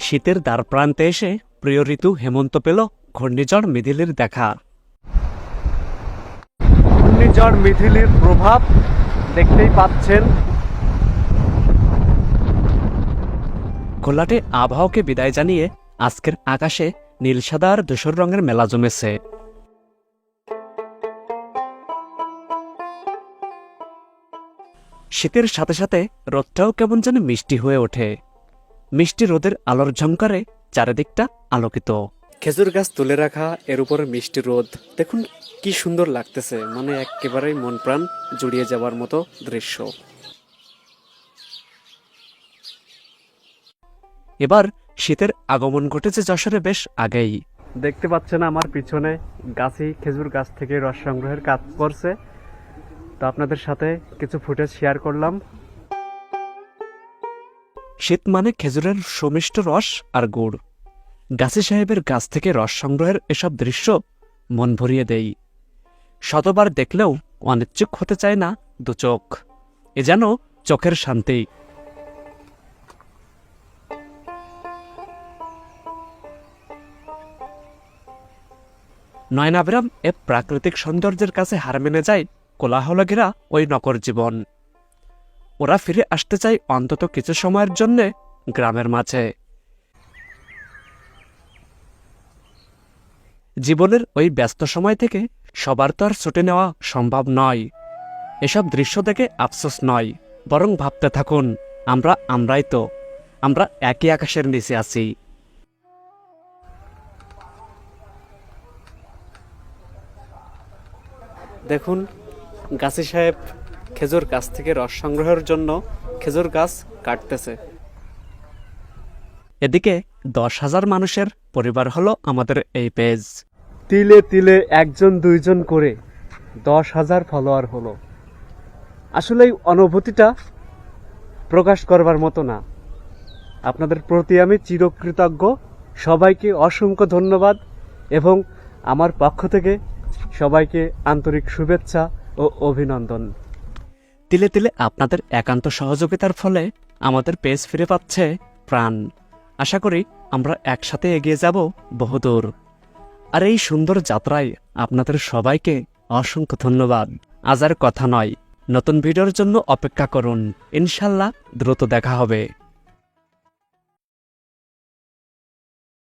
শীতের দ্বার প্রান্তে এসে প্রিয় ঋতু হেমন্ত পেল ঘূর্ণিঝড় মিথিলির দেখা। ঘূর্ণিঝড় মিথিলির প্রভাব দেখতেই পাচ্ছেন। ঘোলাটে আবহাওয়াকে বিদায় জানিয়ে আজকের আকাশে নীল সাদা আর ধূসর রঙের মেলা জমেছে। শীতের সাথে সাথে রোদটাও কেমন যেন মিষ্টি হয়ে ওঠে। মিষ্টি রোদের আলোর ঝংকারে চারিদিকটা আলোকিত। খেজুর গাছ তুলে রাখা, এর উপরে মিষ্টি রোদ, দেখুন কি সুন্দর লাগতেছে, মানে একেবারেই মন প্রাণ জুড়িয়ে যাওয়ার মতো দৃশ্য। এবার শীতের আগমন ঘটেছে যশোরে বেশ আগেই। দেখতে পাচ্ছেন আমার পিছনে গাছই খেজুর গাছ থেকে রস সংগ্রহের কাজ করছে, তো আপনাদের সাথে কিছু ফুটেজ শেয়ার করলাম। শীত মানে খেজুরের সুমিষ্ট রস আর গুড়। গাছি সাহেবের গাছ থেকে রস সংগ্রহের এসব দৃশ্য মন ভরিয়ে দেই। শতবার দেখলেও অনিচ্ছুক হতে চায় না দু চোখ। এ যেন চোখের শান্তি। নয়নাভিরাম এ প্রাকৃতিক সৌন্দর্যের কাছে হার মেনে যায় কোলাহল ঘেরা ওই নগর জীবন। ওরা ফিরে আসতে চায় অন্তত কিছু সময়ের জন্য গ্রামের মাঝে। জীবনের ওই ব্যস্ত সময় থেকে সবার তো আর ছুটে নেওয়া সম্ভব নয়। এসব দৃশ্য দেখে আফসোস নয়, বরং ভাবতে থাকুন, আমরা একই আকাশের নিচে আছি। দেখুন গাছি সাহেব খেজুর গাছ থেকে রস সংগ্রহের জন্য খেজুর গাছ কাটতেছে। এদিকে 10,000 মানুষের পরিবার হলো আমাদের এই পেজ। তিলে তিলে একজন দুইজন করে 10,000 ফলোয়ার হলো। আসলে এই অনুভূতিটা প্রকাশ করবার মতো না। আপনাদের প্রতি আমি চিরকৃতজ্ঞ। সবাইকে অসংখ্য ধন্যবাদ এবং আমার পক্ষ থেকে সবাইকে আন্তরিক শুভেচ্ছা ও অভিনন্দন। তিলে তিলে আপনাদের একান্ত সহযোগিতার ফলে আমাদের পেজ ফিরে পাচ্ছে প্রাণ। আশা করি আমরা একসাথে এগিয়ে যাব বহুদূর। আর এই সুন্দর যাত্রায় আপনাদের সবাইকে অসংখ্য ধন্যবাদ। আজ আর কথা নয়, নতুন ভিডিওর জন্য অপেক্ষা করুন। ইনশাল্লাহ দ্রুত দেখা হবে।